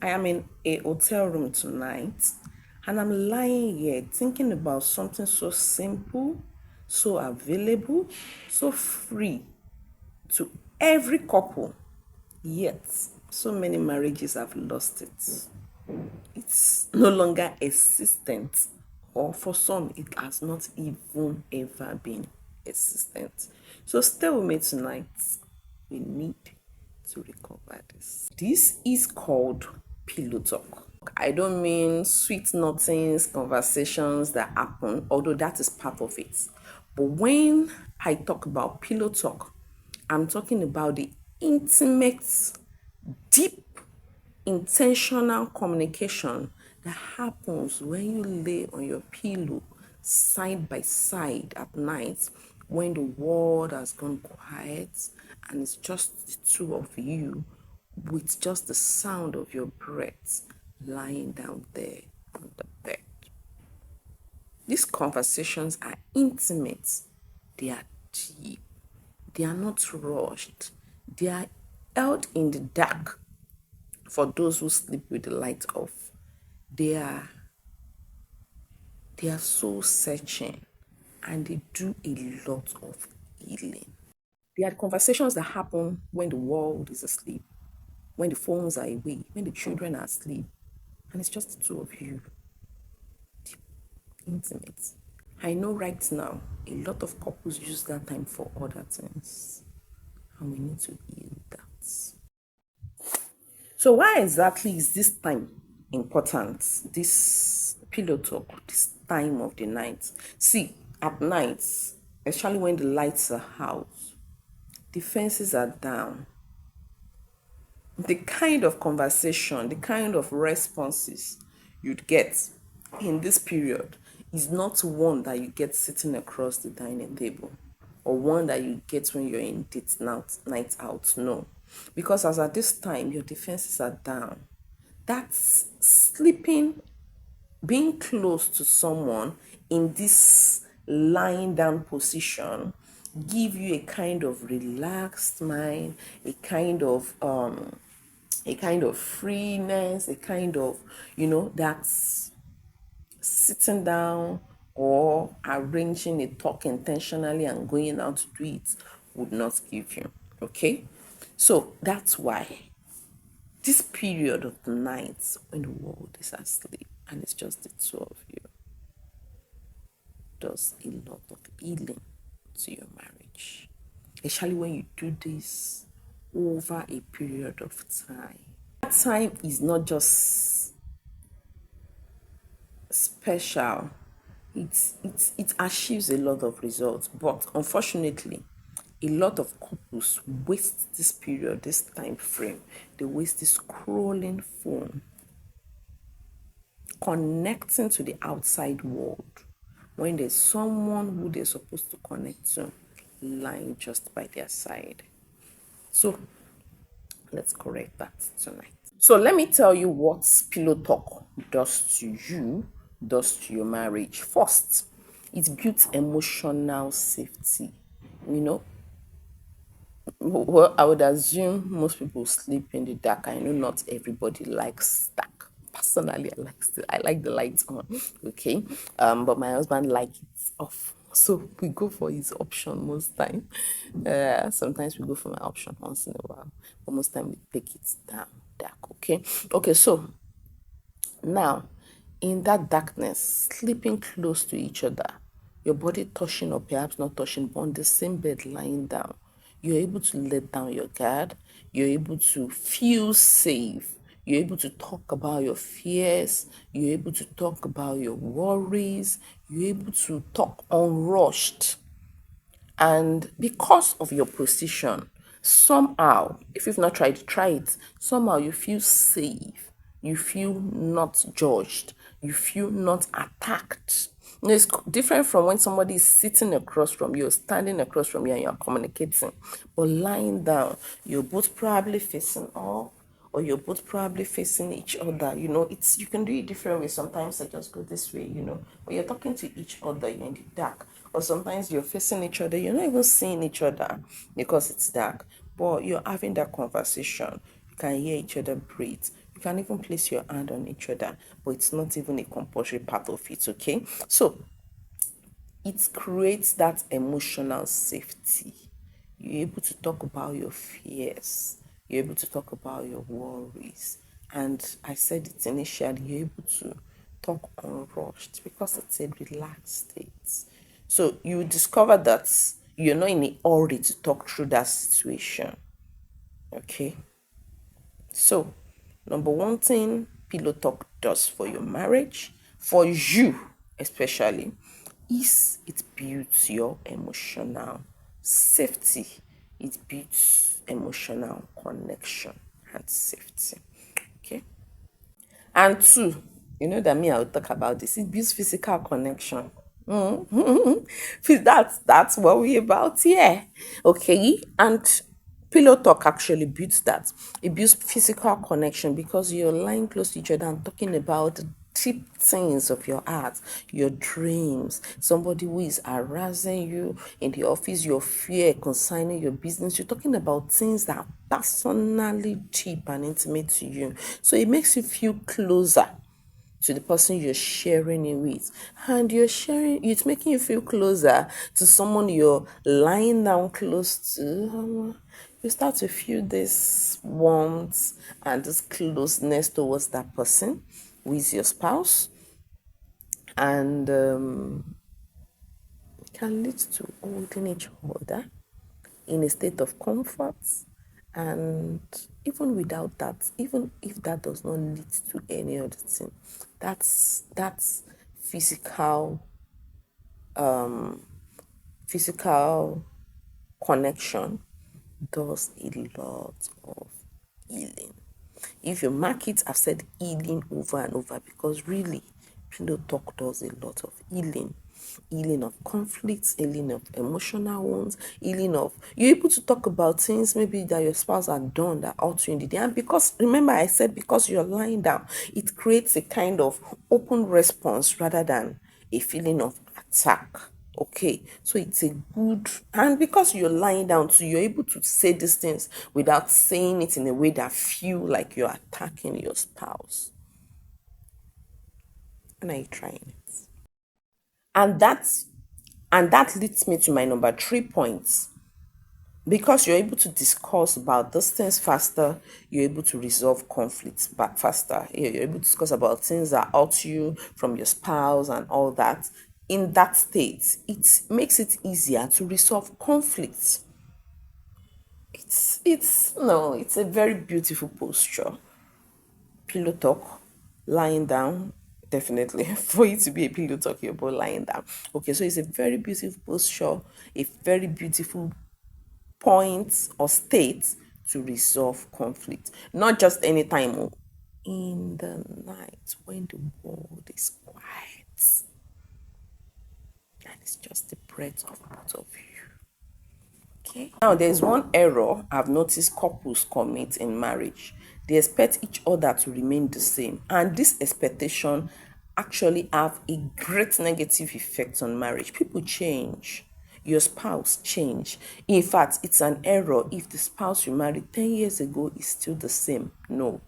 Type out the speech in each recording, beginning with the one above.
I am in a hotel room tonight and I'm lying here thinking about something so simple, so available, so free to every couple. Yet, so many marriages have lost it. It's no longer existent, or for some, it has not even ever been existent. So, stay with me tonight. We need to recover this. This is called pillow talk. I don't mean sweet nothings, conversations that happen, although that is part of it. But when I talk about pillow talk, I'm talking about the intimate, deep, intentional communication that happens when you lay on your pillow side by side at night when the world has gone quiet and it's just the two of you with just the sound of your breath lying down there on the bed. These conversations are intimate, they are deep, they are not rushed, they are held in the dark for those who sleep with the light off. They are soul searching and they do a lot of healing. They are conversations that happen when the world is asleep, when the phones are away, when the children are asleep, and it's just the two of you. Deep, intimate. I know right now a lot of couples use that time for other things, and we need to heal that. So why exactly is this time important? This pillow talk, this time of the night. See, at night, especially when the lights are out, the fences are down. The kind of conversation, the kind of responses you'd get in this period is not one that you get sitting across the dining table or one that you get when you're in date night out. No. Because as at this time, your defenses are down. That's sleeping, being close to someone in this lying down position give you a kind of relaxed mind, a kind of freeness, a kind of, that's sitting down or arranging a talk intentionally and going out to do it would not give you. Okay? So that's why this period of the night when the world is asleep and it's just the two of you does a lot of healing to your marriage. Especially when you do this over a period of time. That time is not just special, it achieves a lot of results, but unfortunately a lot of couples waste this period, this time frame. They waste this scrolling phone, connecting to the outside world when there's someone who they're supposed to connect to lying just by their side. So let's correct that tonight. So let me tell you what pillow talk does to you, does to your marriage. First, it builds emotional safety. You know, well, I would assume most people sleep in the dark. I know not everybody likes dark. Personally, I like the lights on. Okay, but my husband likes it off. So we go for his option most time. Sometimes we go for my option once in a while, but most time we take it down dark. Okay. So now, in that darkness, sleeping close to each other, your body touching or perhaps not touching, but on the same bed lying down, you're able to let down your guard. You're able to feel safe. You're able to talk about your fears. You're able to talk about your worries. You're able to talk unrushed. And because of your position, somehow, if you've not tried, try it. Somehow you feel safe. You feel not judged. You feel not attacked. It's different from when somebody is sitting across from you, standing across from you, and you're communicating. But lying down, you're both probably facing up, or you're both probably facing each other. It's you can do it different ways. Sometimes I just go this way, when you're talking to each other, you're in the dark. Or sometimes you're facing each other, you're not even seeing each other because it's dark. But you're having that conversation. You can hear each other breathe. You can even place your hand on each other, but it's not even a compulsory part of it, okay? So it creates that emotional safety. You're able to talk about your fears, you're able to talk about your worries. And I said it initially, you're able to talk unrushed because it's a relaxed state. So you discover that you're not in a hurry to talk through that situation. Okay. So, number one thing pillow talk does for your marriage, for you especially, is it builds your emotional safety. It builds emotional connection and safety. Okay. And two, you know that me, I'll talk about this. It builds physical connection. That's what we're about here. Okay. And pillow talk actually builds that. It builds physical connection because you're lying close to each other and talking about deep things of your heart, your dreams, somebody who is harassing you in the office, your fear concerning your business. You're talking about things that are personally deep and intimate to you. So it makes you feel closer to the person you're sharing it with, and it's making you feel closer to someone you're lying down close to. You start to feel this warmth and this closeness towards that person who is your spouse, and it can lead to holding each other in a state of comfort. And even without that, even if that does not lead to any other thing, that's physical physical connection does a lot of healing. If you mark it, I've said healing over and over because really, pillow talk does a lot of healing. Healing of conflicts, healing of emotional wounds, healing of you're able to talk about things maybe that your spouse had done that hurt you in the day. And because remember I said because you're lying down, it creates a kind of open response rather than a feeling of attack. Okay, so it's a good, and because you're lying down, so you're able to say these things without saying it in a way that feel like you're attacking your spouse. And are you trying it? And that leads me to my number 3 points. Because you're able to discuss about those things faster, you're able to resolve conflicts back faster. You're able to discuss about things that hurt you from your spouse and all that. In that state, it makes it easier to resolve conflicts. It's a very beautiful posture. Pillow talk, lying down, definitely for you to be a pillow talk, you're about lying down. Okay, so it's a very beautiful posture, a very beautiful point or state to resolve conflict. Not just anytime, in the night when the world is quiet and it's just the breath of both of you. Okay. Now, there's one error I've noticed couples commit in marriage. They expect each other to remain the same, and this expectation actually have a great negative effect on marriage. People change. Your spouse change. In fact, it's an error if the spouse you married 10 years ago is still the same. No.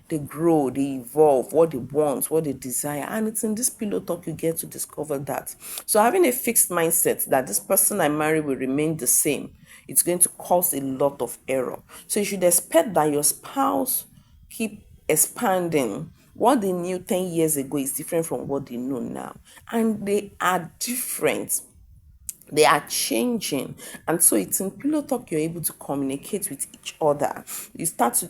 They grow, they evolve, what they want, what they desire. And it's in this pillow talk you get to discover that. So having a fixed mindset that this person I marry will remain the same, it's going to cause a lot of error. So you should expect that your spouse keep expanding. What they knew 10 years ago is different from what they know now. And they are different, they are changing. And so it's in pillow talk you're able to communicate with each other. You start to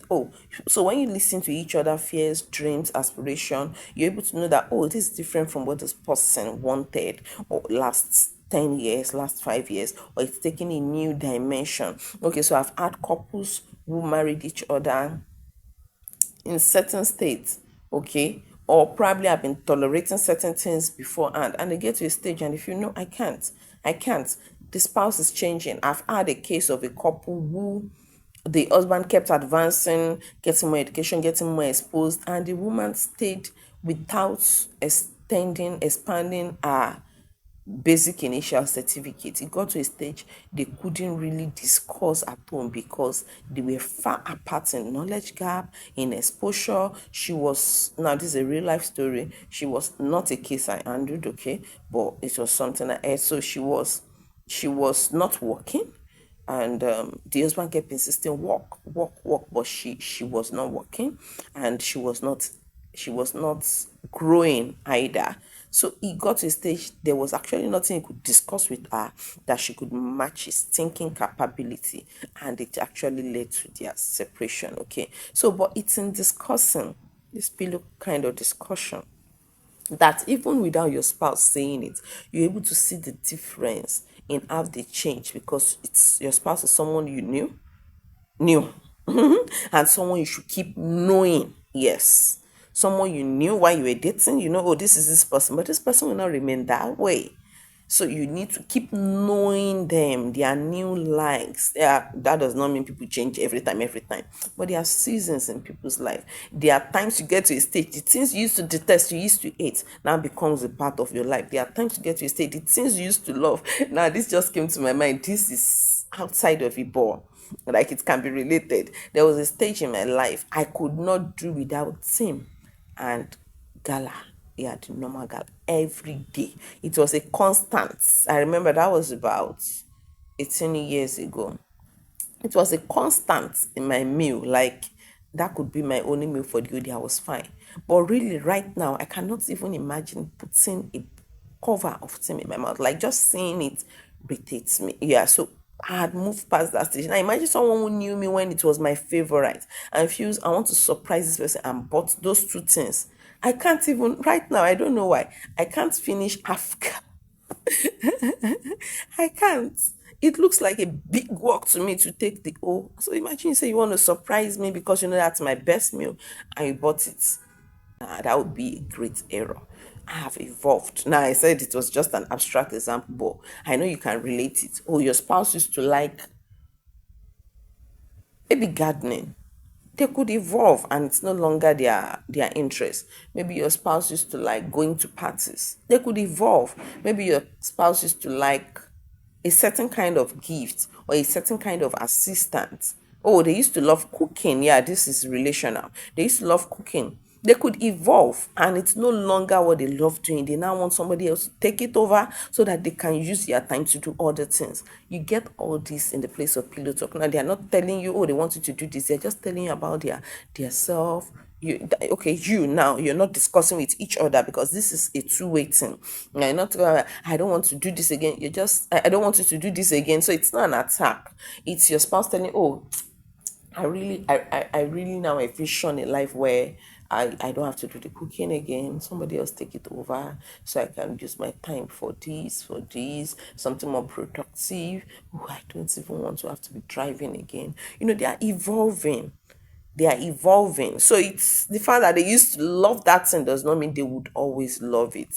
so when you listen to each other fears, dreams, aspiration, you're able to know that this is different from what this person wanted or last 10 years, last 5 years, or it's taking a new dimension. Okay, so I've had couples who married each other in certain states, okay, or probably I've been tolerating certain things beforehand, and they get to a stage, and if you know, I can't. The spouse is changing. I've had a case of a couple who the husband kept advancing, getting more education, getting more exposed, and the woman stayed without expanding her basic initial certificate. It got to a stage they couldn't really discuss at home because they were far apart in knowledge gap, in exposure. She was, now this is a real life story. She was not a case I handled, okay, but it was something I heard. So she was not working, and the husband kept insisting work, but she was not working, and she was not growing either. So he got to a stage there was actually nothing he could discuss with her that she could match his thinking capability, and it actually led to their separation. Okay, so but it's in discussing this pillow kind of discussion that even without your spouse saying it, you're able to see the difference in how they change, because it's your spouse is someone you knew and someone you should keep knowing. Yes, someone you knew while you were dating, oh, this is this person, but this person will not remain that way. So you need to keep knowing them, their new likes. Yeah, that does not mean people change every time. But there are seasons in people's life. There are times you get to a stage, the things you used to detest, you used to hate, now becomes a part of your life. There are times you get to a stage, the things you used to love. Now this just came to my mind. This is outside of it, ball. Like it can be related. There was a stage in my life I could not do without him and gala. Yeah, the normal gala every day. It was a constant. I remember that was about 18 years ago. It was a constant in my meal. Like that could be my only meal for the whole day. I was fine. But really, right now, I cannot even imagine putting a cover of tea in my mouth. Like just seeing it irritates me. Yeah, so I had moved past that stage. Now imagine someone who knew me when it was my favorite and feels I want to surprise this person and bought those two things. I can't even right now. I don't know why. I can't finish half. I can't. It looks like a big work to me to take the O. So imagine you say you want to surprise me because you know that's my best meal and you bought it. That would be a great error. I have evolved. Now I said it was just an abstract example, but I know you can relate it. Oh, your spouse used to like maybe gardening. They could evolve and it's no longer their interest. Maybe your spouse used to like going to parties. They could evolve. Maybe your spouse used to like a certain kind of gift or a certain kind of assistant. Oh, they used to love cooking. Yeah, this is relational. They used to love cooking. They could evolve and it's no longer what they love doing. They now want somebody else to take it over so that they can use their time to do other things. You get all this in the place of pillow talk. Now they are not telling you, oh, they want you to do this. They're just telling you about their self. Okay, you now you're not discussing with each other because this is a two-way thing. You're not I don't want to do this again. You're just I don't want you to do this again. So it's not an attack. It's your spouse telling, oh, I really now envision a life where I don't have to do the cooking again. Somebody else take it over so I can use my time for this, something more productive. Oh, I don't even want to have to be driving again. They are evolving. They are evolving. So it's the fact that they used to love that thing does not mean they would always love it.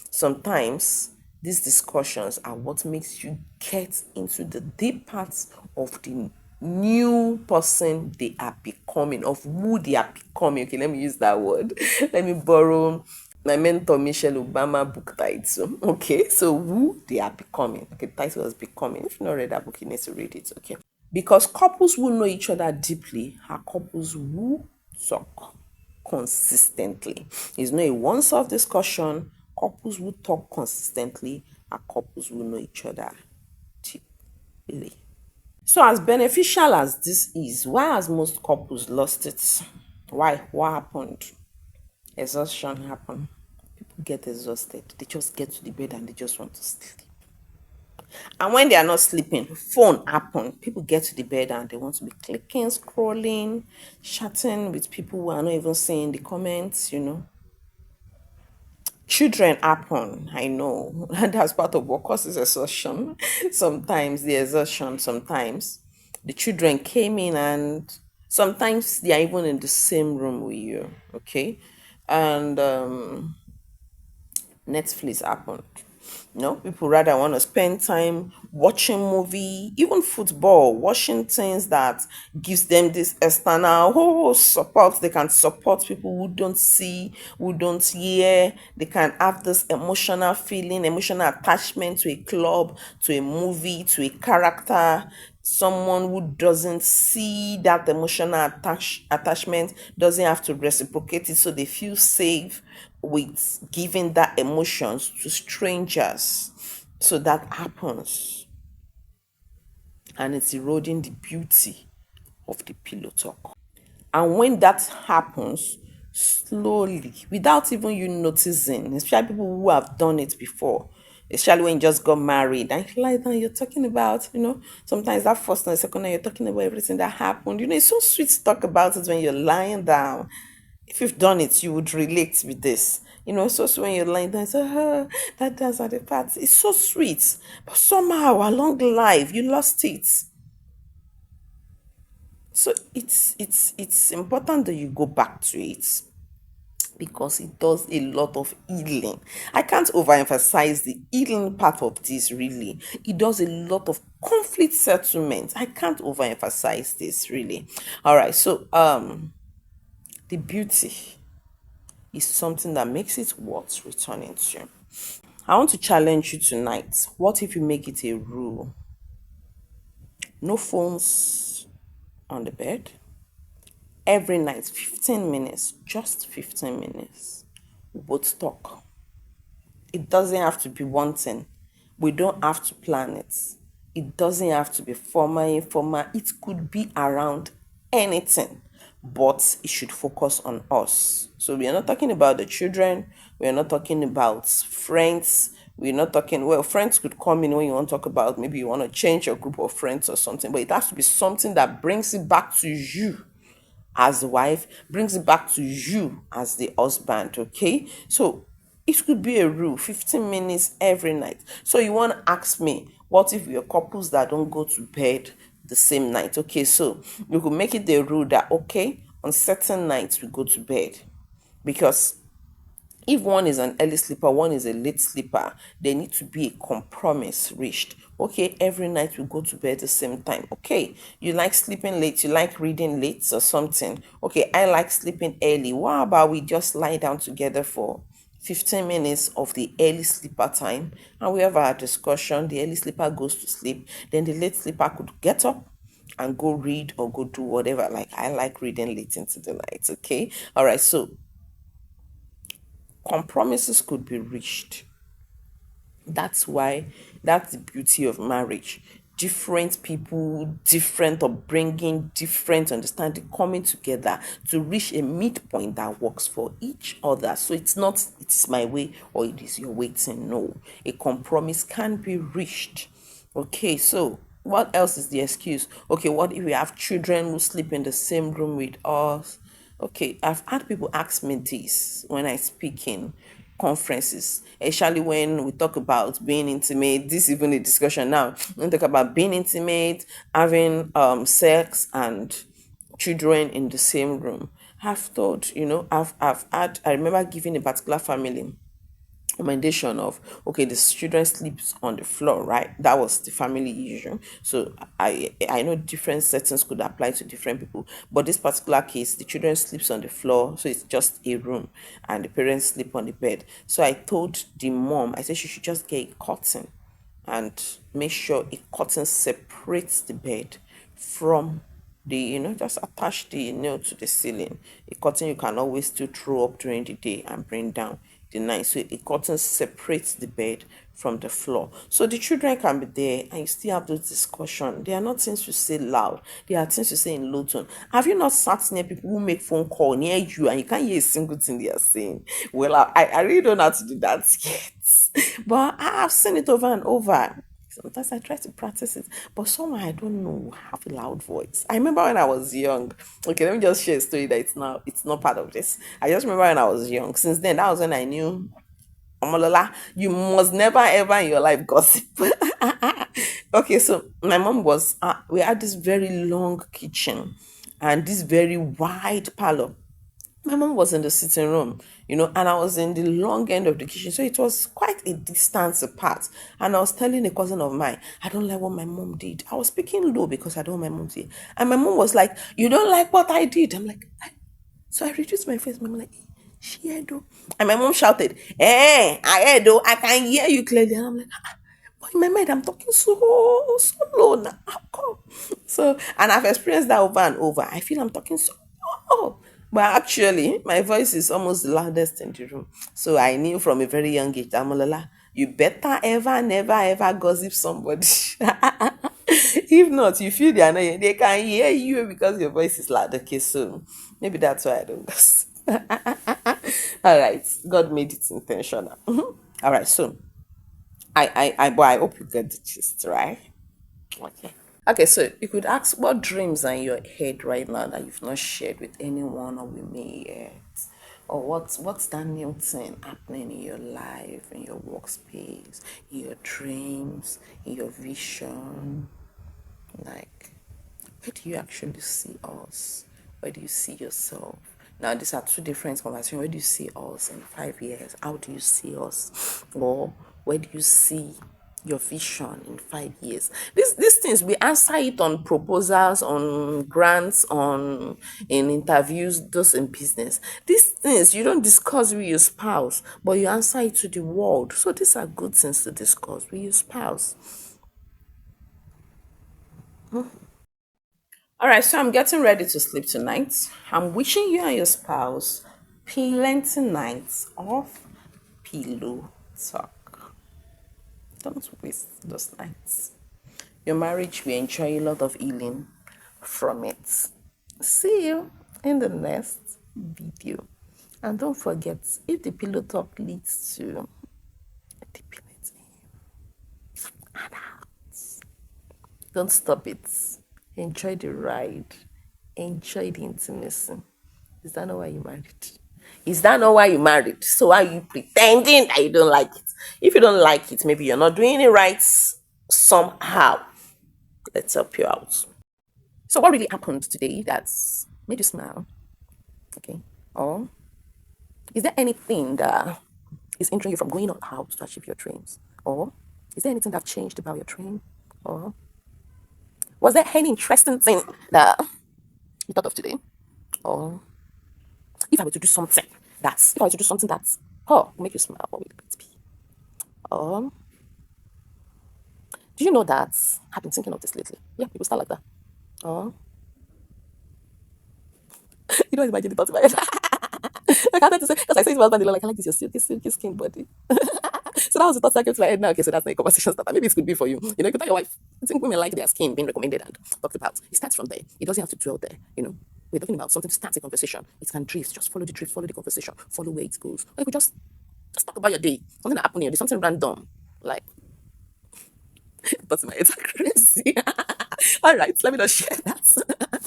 Sometimes these discussions are what makes you get into the deep parts of the new person they are becoming, of who they are becoming. Okay, let me use that word. Let me borrow my mentor Michelle Obama book title. Okay, so who they are becoming. Okay, the title was Becoming. If you not read that book, you need to read it. Okay, because couples who know each other deeply are couples who talk consistently. It's not a once-off discussion. Couples who talk consistently are couples who know each other deeply. So, as beneficial as this is, why has most couples lost it? Why? What happened? Exhaustion happened. People get exhausted. They just get to the bed and they just want to sleep. And when they are not sleeping, phone happen. People get to the bed and they want to be clicking, scrolling, chatting with people who are not even saying the comments. Children happen, I know. That's part of what causes exhaustion. Sometimes the exhaustion, sometimes the children came in and sometimes they are even in the same room with you, okay? And Netflix happened. People rather want to spend time watching movie, even football, watching things that gives them this external support. They can support people who don't see, who don't hear. They can have this emotional feeling, emotional attachment to a club, to a movie, to a character. Someone who doesn't see that emotional attachment doesn't have to reciprocate it, so they feel safe with giving that emotions to strangers. So that happens, and it's eroding the beauty of the pillow talk. And when that happens slowly, without even you noticing, especially people who have done it before, especially when you just got married and you lie down, you're talking about, sometimes that first and second night, you're talking about everything that happened. It's so sweet to talk about it when you're lying down. If you've done it, you would relate with this. It's also when you're lying down, you say, that dance at the party. It's so sweet. But somehow along life, you lost it. So it's important that you go back to it, because it does a lot of healing. I can't overemphasize the healing part of this, really. It does a lot of conflict settlement. I can't overemphasize this, really. All right, so the beauty is something that makes it worth returning to. I want to challenge you tonight. What if you make it a rule? No phones on the bed. Every night, 15 minutes, just 15 minutes. We both talk. It doesn't have to be one thing. We don't have to plan it. It doesn't have to be formal, informal. It could be around anything, but it should focus on us. So we are not talking about the children. We are not talking about friends. We're not talking, well, friends could come in when you want to talk about, maybe you want to change your group of friends or something, but it has to be something that brings it back to you as the wife, brings it back to you as the husband. Okay, so it could be a rule, 15 minutes every night. So you want to ask me, what if you're couples that don't go to bed the same night? Okay, so you could make it the rule that, okay, on certain nights we go to bed, because if one is an early sleeper, one is a late sleeper, there need to be a compromise reached. Okay, every night we go to bed the same time. Okay, you like sleeping late, you like reading late or something. Okay, I like sleeping early. What about we just lie down together for 15 minutes of the early sleeper time, and we have our discussion. The early sleeper goes to sleep, then the late sleeper could get up and go read or go do whatever. Like, I like reading late into the night. Okay, all right, so compromises could be reached. That's the beauty of marriage. Different people, different upbringing, different understanding coming together to reach a midpoint that works for each other. So it's not, it is my way or it is your way thing. No, a compromise can be reached. Okay, so what else is the excuse? Okay, what if we have children who sleep in the same room with us? Okay, I've had people ask me this when I speak in conferences, especially when we talk about being intimate. This is even a discussion now. We talk about being intimate, having sex and children in the same room. I've thought, I've had, I remember giving a particular family recommendation of, okay, the children sleeps on the floor, right? That was the family issue. So I know different settings could apply to different people, but this particular case, the children sleeps on the floor, so it's just a room, and the parents sleep on the bed. So I told the mom, I said she should just get a curtain and make sure a curtain separates the bed from the, just attach the nail to the ceiling. A curtain you can always still throw up during the day and bring down the night. So a curtain separates the bed from the floor. So the children can be there and you still have those discussions. They are not things you say loud. They are things you say in low tone. Have you not sat near people who make phone call near you and you can't hear a single thing they are saying? Well, I really don't know how to do that yet. But I have seen it over and over. Sometimes I try to practice it, but someone I don't know have a loud voice. I remember when I was young. Okay, let me just share a story that it's not part of this. I just remember when I was young. Since then, that was when I knew, Omolola, you must never ever in your life gossip. Okay, so my mom was. We had this very long kitchen and this very wide parlor. My mom was in the sitting room, and I was in the long end of the kitchen. So it was quite a distance apart. And I was telling a cousin of mine, I don't like what my mom did. I was speaking low because I don't want my mom to hear. And my mom was like, you don't like what I did? I'm like, so I reduced my face. My mom like, she heard though. And my mom shouted, hey, I heard though. I can hear you clearly. And I'm like, but in my mind, I'm talking so low now. How come? So, and I've experienced that over and over. I feel I'm talking so low. But actually, my voice is almost the loudest in the room. So I knew from a very young age, Amolala, you better ever, never, ever gossip somebody. If not, you feel they can hear you because your voice is loud. Okay, so maybe that's why I don't gossip. All right, God made it intentional. All right, so but I hope you get the gist, right? Okay. Okay, so you could ask what dreams are in your head right now that you've not shared with anyone or with me yet? Or what's that new thing happening in your life, in your workspace, in your dreams, in your vision? Like, where do you actually see us? Where do you see yourself? Now, these are two different conversations. Where do you see us in 5 years? How do you see us? Or where do you see your vision in 5 years? These things, we answer it on proposals, on grants, on in interviews, those in business. These things you don't discuss with your spouse, but you answer it to the world. So these are good things to discuss with your spouse. All right, so I'm getting ready to sleep tonight. I'm wishing you and your spouse plenty nights of pillow talk. Don't waste those nights. Your marriage will enjoy a lot of healing from it. See you in the next video. And don't forget, if the pillow talk leads to debility, don't stop it. Enjoy the ride. Enjoy the intimacy. Is that not why you married? Is that not why you married? So why are you pretending that you don't like it? If you don't like it, maybe you're not doing it right somehow. Let's help you out. So what really happened today that's made you smile? Okay. Or is there anything that is hindering you from going out to achieve your dreams? Or is there anything that changed about your dream? Or was there any interesting thing that you thought of today? Or if I were to do something if I were to do something that's, will make you smile, what would it be? Or do you know that I've been thinking of this lately? Yeah, people start like that. Or you don't imagine the thoughts in my head. I can't to say because I say to my husband, like, I like this your silky skin body. So that was the thought that came to my head now. Okay, so that's not a conversation starter. Maybe it could be for you. You could tell your wife. I think women like their skin being recommended and talked about. It starts from there. It doesn't have to dwell there. We're talking about something to start a conversation. It can drift. Just follow the drift, follow the conversation, follow where it goes. Or you could just talk about your day. Something that happened here. There's something random. Like, that's my it's crazy. All right, let me not share that.